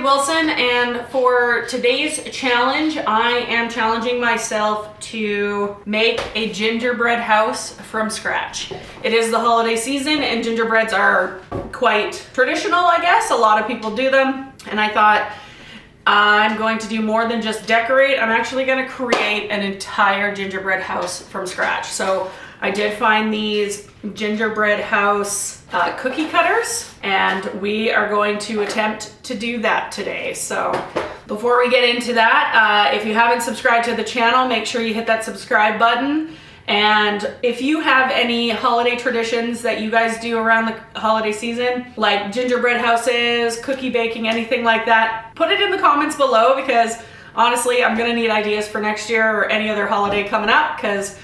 Wilson, and for today's challenge, I am challenging myself to make a gingerbread house from scratch. It is the holiday season and gingerbreads are quite traditional, I guess. A lot of people do them, and I thought I'm going to do more than just decorate. I'm actually going to create an entire gingerbread house from scratch. So I did find these gingerbread house cookie cutters, and we are going to attempt to do that today. So before we get into that, if you haven't subscribed to the channel, make sure you hit that subscribe button. And if you have any holiday traditions that you guys do around the holiday season, like gingerbread houses, cookie baking, anything like that, put it in the comments below, because honestly, I'm gonna need ideas for next year or any other holiday coming up, because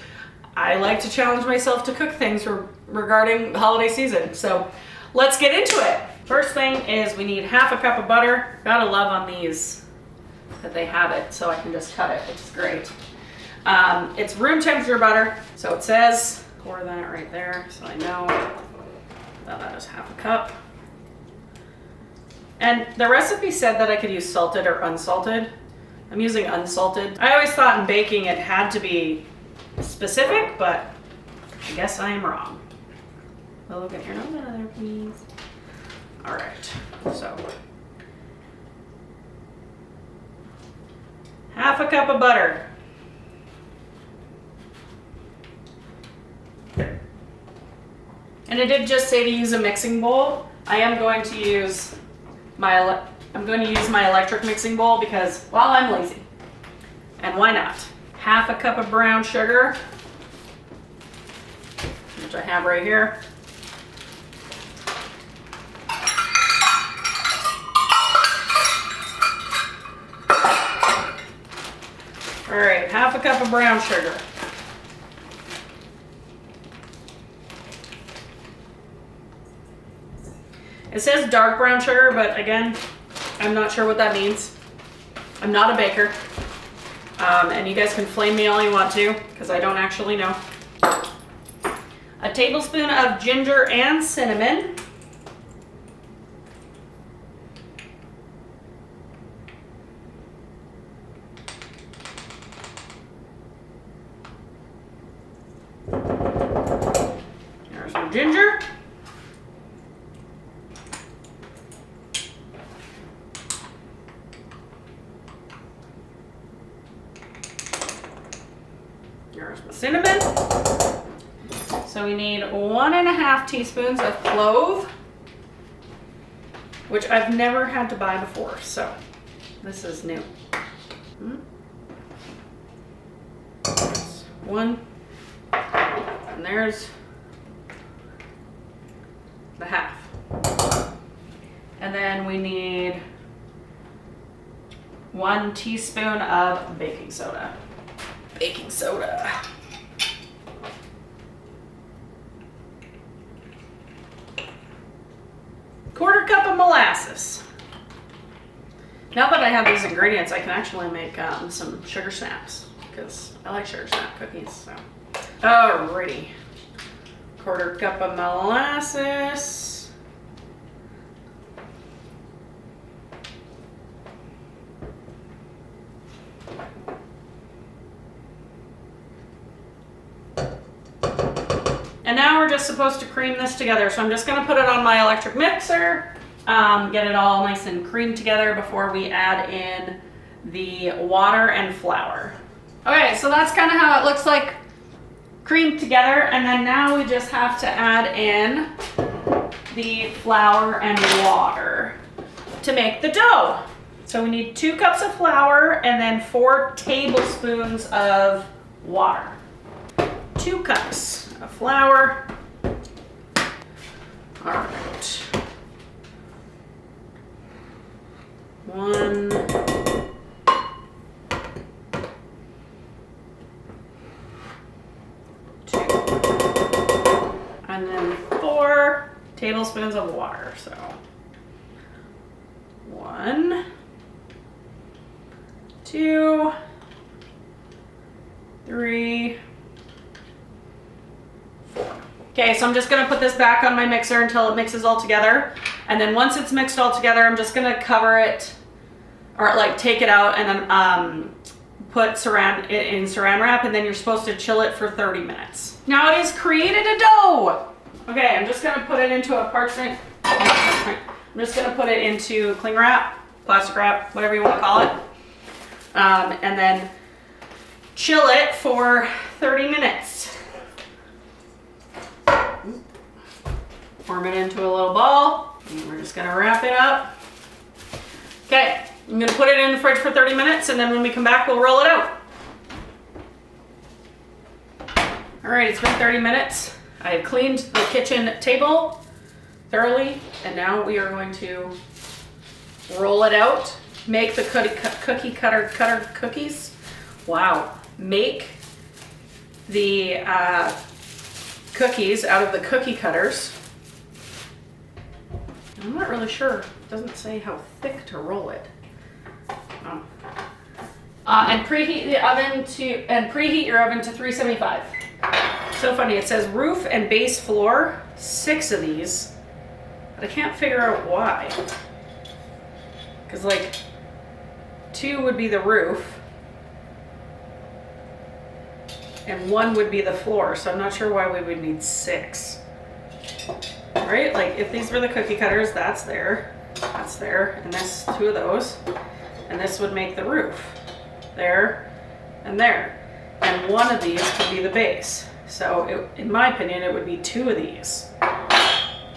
I like to challenge myself to cook things regarding the holiday season. So let's get into it. First thing is we need half a cup of butter. Gotta love on these that they have it so I can just cut it, which is great. It's room temperature butter, so it says pour that right there, so I know that is half a cup. And the recipe said that I could use salted or unsalted. I'm using unsalted. I always thought in baking it had to be specific, but I guess I am wrong. Well, look at your nose out of there, please. All right, so half a cup of butter. And it did just say to use a mixing bowl. I am going to use my electric mixing bowl because, well, I'm lazy. And why not? Half a cup of brown sugar, which I have right here. All right, half a cup of brown sugar. It says dark brown sugar, but again, I'm not sure what that means. I'm not a baker. And you guys can flame me all you want to, because I don't actually know. A tablespoon of ginger and cinnamon. There's some ginger. There's the cinnamon. So we need 1.5 teaspoons of clove, which I've never had to buy before, so this is new. There's one, and there's the half. And then we need 1 teaspoon of baking soda. Baking soda. Quarter cup of molasses. Now that I have these ingredients, I can actually make some sugar snaps, because I like sugar snap cookies. So, alrighty. Quarter cup of molasses. And now we're just supposed to cream this together. So I'm just gonna put it on my electric mixer, get it all nice and creamed together before we add in the water and flour. Okay, so that's kind of how it looks like creamed together. And then now we just have to add in the flour and water to make the dough. So we need 2 cups of flour and then 4 tablespoons of water. 2 cups of flour. All right. 1. 2. And then 4 tablespoons of water. So 1, 2, 3, 4. Okay, so I'm just gonna put this back on my mixer until it mixes all together. And then once it's mixed all together, I'm just gonna cover it or like take it out and then put it in saran wrap, and then you're supposed to chill it for 30 minutes. Now it has created a dough. Okay, I'm just gonna put it into a parchment. I'm just gonna put it into cling wrap, plastic wrap, whatever you want to call it, and then chill it for 30 minutes. Form it into a little ball, and we're just gonna wrap it up. Okay, I'm gonna put it in the fridge for 30 minutes, and then when we come back, we'll roll it out. All right, it's been 30 minutes. I have cleaned the kitchen table thoroughly, and now we are going to roll it out, make the cookie cutter cookies. Wow. Make the cookies out of the cookie cutters. I'm not really sure. It doesn't say how thick to roll it. Oh. And preheat your oven to 375. So funny, it says roof and base floor, 6 of these, but I can't figure out why. Because like 2 would be the roof and 1 would be the floor, so I'm not sure why we would need 6. Right? Like if these were the cookie cutters, that's there, and this 2 of those, and this would make the roof. There and there. And 1 of these could be the base. So in my opinion, it would be 2 of these,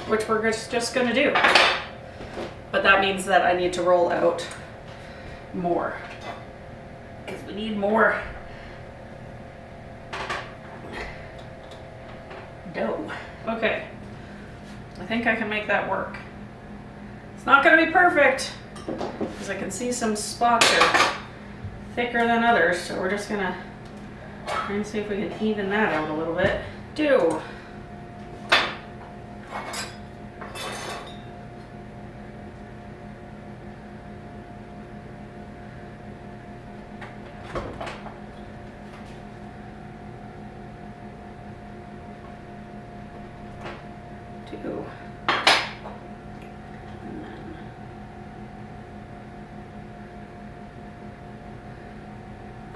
which we're just gonna do. But that means that I need to roll out more, because we need more dough. Okay, I think I can make that work. It's not gonna be perfect, because I can see some spots are thicker than others, so we're just gonna try and see if we can even that out a little bit. Do. Do. And then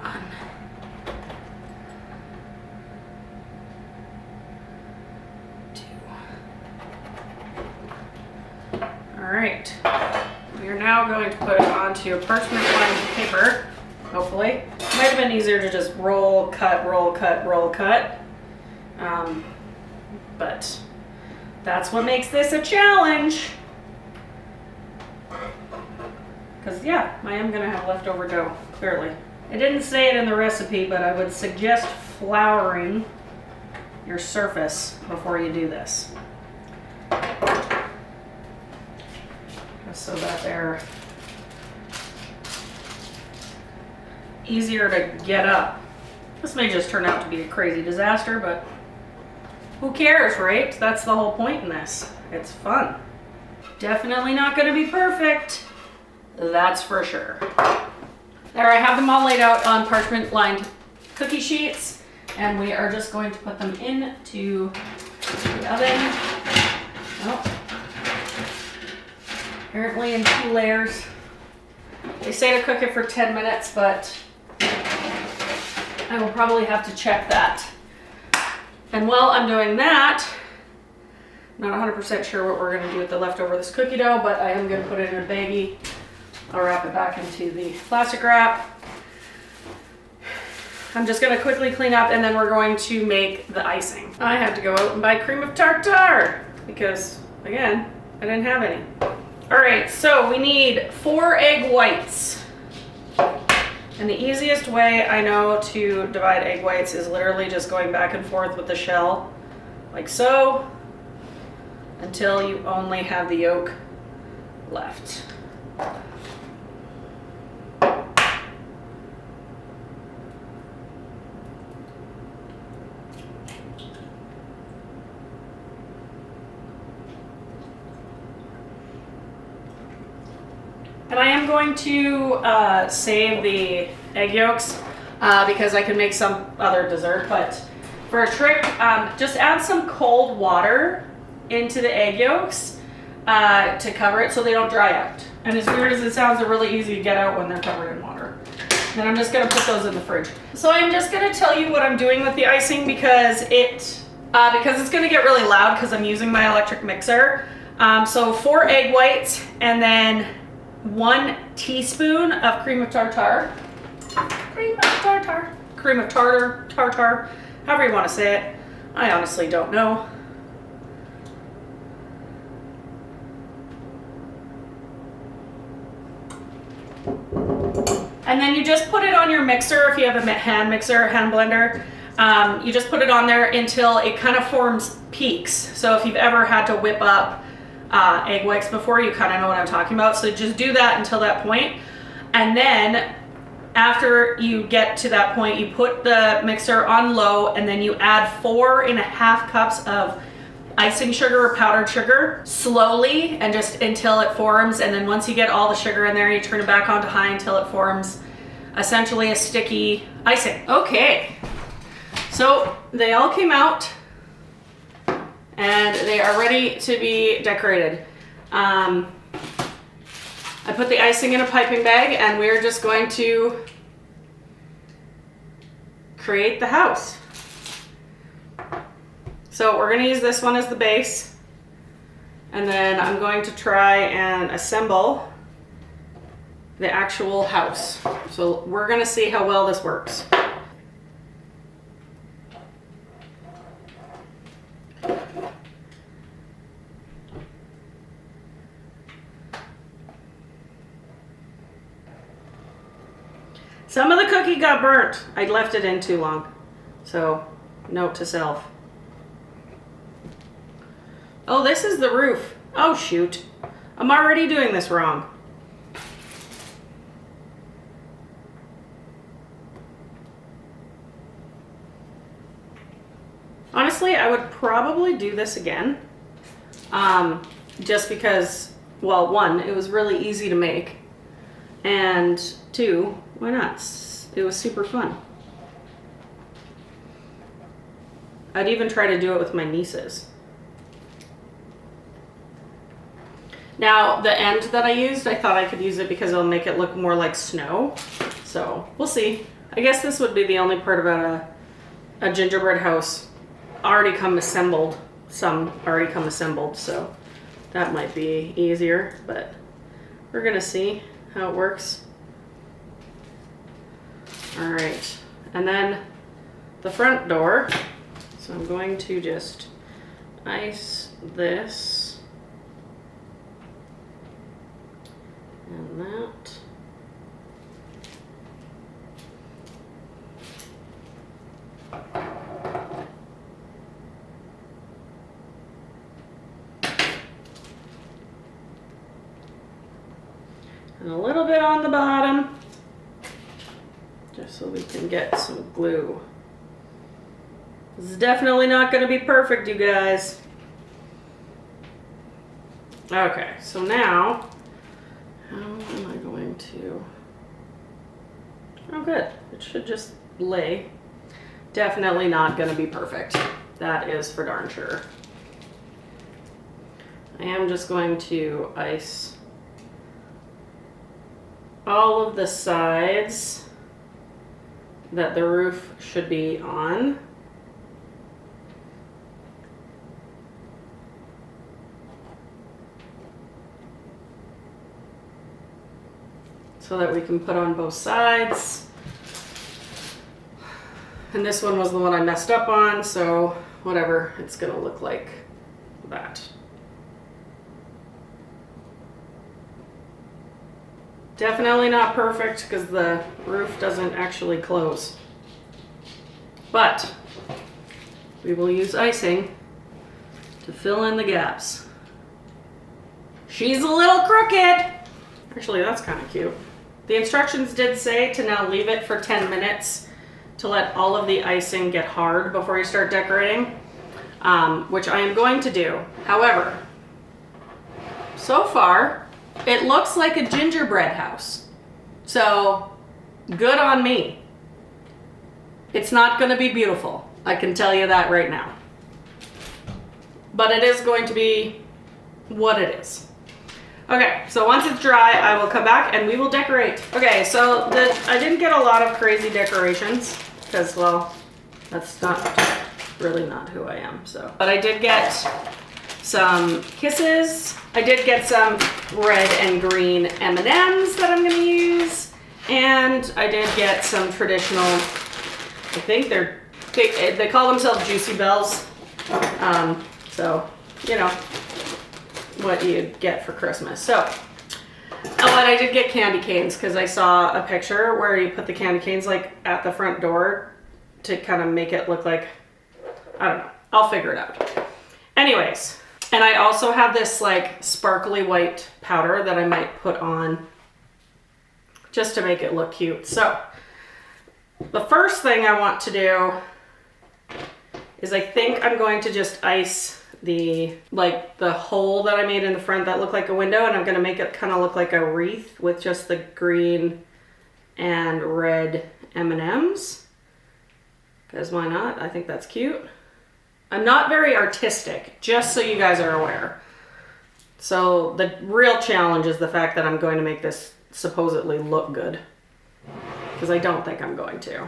on. All right, we are now going to put it onto a parchment lined paper, hopefully. It might have been easier to just roll, cut, roll, cut, roll, cut. But that's what makes this a challenge. Because yeah, I am gonna have leftover dough, clearly. It didn't say it in the recipe, but I would suggest flouring your surface before you do this. So that they're easier to get up. This may just turn out to be a crazy disaster, but who cares, right? That's the whole point in this. It's fun. Definitely not gonna be perfect. That's for sure. There, I have them all laid out on parchment lined cookie sheets, and we are just going to put them into the oven. Oh. Apparently in 2 layers. They say to cook it for 10 minutes, but I will probably have to check that. And while I'm doing that, I'm not 100% sure what we're gonna do with the leftover of this cookie dough, but I am gonna put it in a baggie. I'll wrap it back into the plastic wrap. I'm just gonna quickly clean up, and then we're going to make the icing. I had to go out and buy cream of tartar because, again, I didn't have any. All right, so we need 4 egg whites. And the easiest way I know to divide egg whites is literally just going back and forth with the shell, like so, until you only have the yolk left. And I am going to save the egg yolks because I can make some other dessert, but for a trick, just add some cold water into the egg yolks to cover it so they don't dry out. And as weird as it sounds, they're really easy to get out when they're covered in water. Then I'm just gonna put those in the fridge. So I'm just gonna tell you what I'm doing with the icing because it's gonna get really loud because I'm using my electric mixer. So 4 egg whites and then 1 teaspoon of cream of tartar. Cream of tartar, however you want to say it. I honestly don't know. And then you just put it on your mixer if you have a hand mixer, hand blender. You just put it on there until it kind of forms peaks. So if you've ever had to whip up egg whites before, you kind of know what I'm talking about. So just do that until that point. And then after you get to that point, you put the mixer on low and then you add 4.5 cups of icing sugar or powdered sugar slowly and just until it forms. And then once you get all the sugar in there, you turn it back on to high until it forms essentially a sticky icing. Okay, so they all came out and they are ready to be decorated. I put the icing in a piping bag and we're just going to create the house. So we're going to use this one as the base, and then I'm going to try and assemble the actual house. So we're going to see how well this works. Some of the cookie got burnt. I left it in too long. So, note to self. Oh, this is the roof. Oh, shoot. I'm already doing this wrong. Honestly, I would probably do this again. Just because, well, 1, it was really easy to make. And 2, why not? It was super fun. I'd even try to do it with my nieces. Now, the end that I used, I thought I could use it because it'll make it look more like snow. So, we'll see. I guess this would be the only part about a gingerbread house already come assembled. Some already come assembled, so that might be easier, but we're gonna see how it works. All right, and then the front door. So I'm going to just ice this and that. And a little bit on the bottom, just so we can get some glue. This is definitely not going to be perfect, you guys. Okay, so now, how am I going to... Oh, good. It should just lay. Definitely not going to be perfect. That is for darn sure. I am just going to ice all of the sides that the roof should be on. So that we can put on both sides. And this one was the one I messed up on, so whatever, it's gonna look like that. Definitely not perfect because the roof doesn't actually close. But we will use icing to fill in the gaps. She's a little crooked. Actually, that's kind of cute. The instructions did say to now leave it for 10 minutes to let all of the icing get hard before you start decorating, which I am going to do. However, so far, it looks like a gingerbread house. So, good on me. It's not going to be beautiful. I can tell you that right now. But it is going to be what it is. Okay, so once it's dry, I will come back and we will decorate. Okay, so I didn't get a lot of crazy decorations because, well, that's really not who I am, so. But I did get some kisses. I did get some red and green M&Ms that I'm gonna use. And I did get some traditional, I think they call themselves Juicy Bells. So, you know, what you get for Christmas. So, oh, and I did get candy canes because I saw a picture where you put the candy canes like at the front door to kind of make it look like, I don't know, I'll figure it out. Anyways, and I also have this like sparkly white powder that I might put on just to make it look cute. So, the first thing I want to do is I think I'm going to just ice the hole that I made in the front that looked like a window, and I'm gonna make it kind of look like a wreath with just the green and red M&Ms. Because why not? I think that's cute. I'm not very artistic, just so you guys are aware. So the real challenge is the fact that I'm going to make this supposedly look good. Because I don't think I'm going to.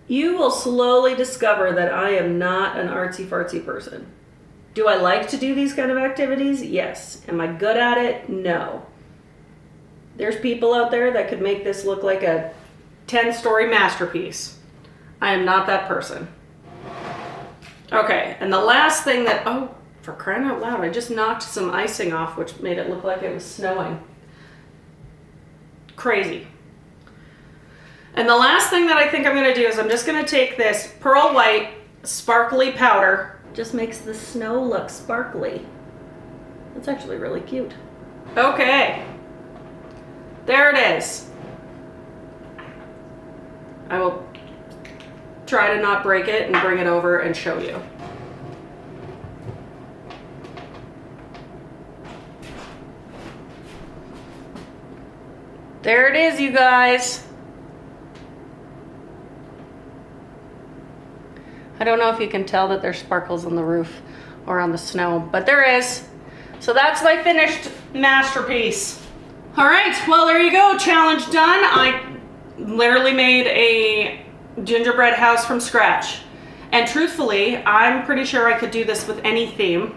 You will slowly discover that I am not an artsy-fartsy person. Do I like to do these kind of activities? Yes. Am I good at it? No. There's people out there that could make this look like a 10-story masterpiece. I am not that person. Okay, and the last thing that, oh, for crying out loud, I just knocked some icing off, which made it look like it was snowing. Crazy. And the last thing that I think I'm gonna do is I'm just gonna take this pearl white sparkly powder. Just makes the snow look sparkly. That's actually really cute. Okay. There it is. I will try to not break it and bring it over and show you. There it is, you guys. I don't know if you can tell that there's sparkles on the roof or on the snow, but there is. So that's my finished masterpiece. All right, well, there you go, challenge done. I literally made a gingerbread house from scratch. And truthfully, I'm pretty sure I could do this with any theme.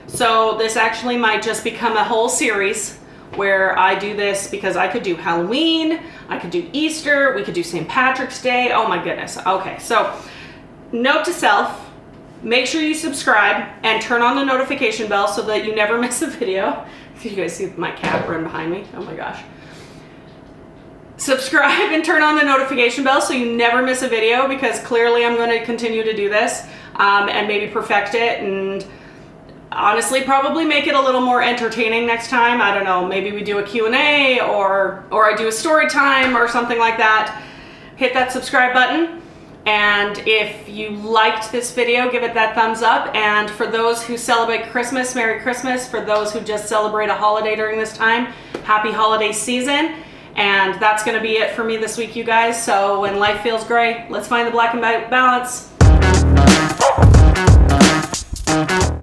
So this actually might just become a whole series where I do this because I could do Halloween, I could do Easter, we could do St. Patrick's Day. Oh my goodness. Okay, so note to self, make sure you subscribe and turn on the notification bell so that you never miss a video. If you guys see my cat run behind me, oh my gosh. Subscribe and turn on the notification bell so you never miss a video, because clearly I'm going to continue to do this and maybe perfect it, and honestly probably make it a little more entertaining next time. I don't know, maybe we do a Q&A or I do a story time or something like that. Hit that subscribe button. And if you liked this video, give it that thumbs up. And for those who celebrate Christmas, Merry Christmas. For those who just celebrate a holiday during this time, happy holiday season. And that's gonna be it for me this week, you guys. So when life feels gray, let's find the black and white balance.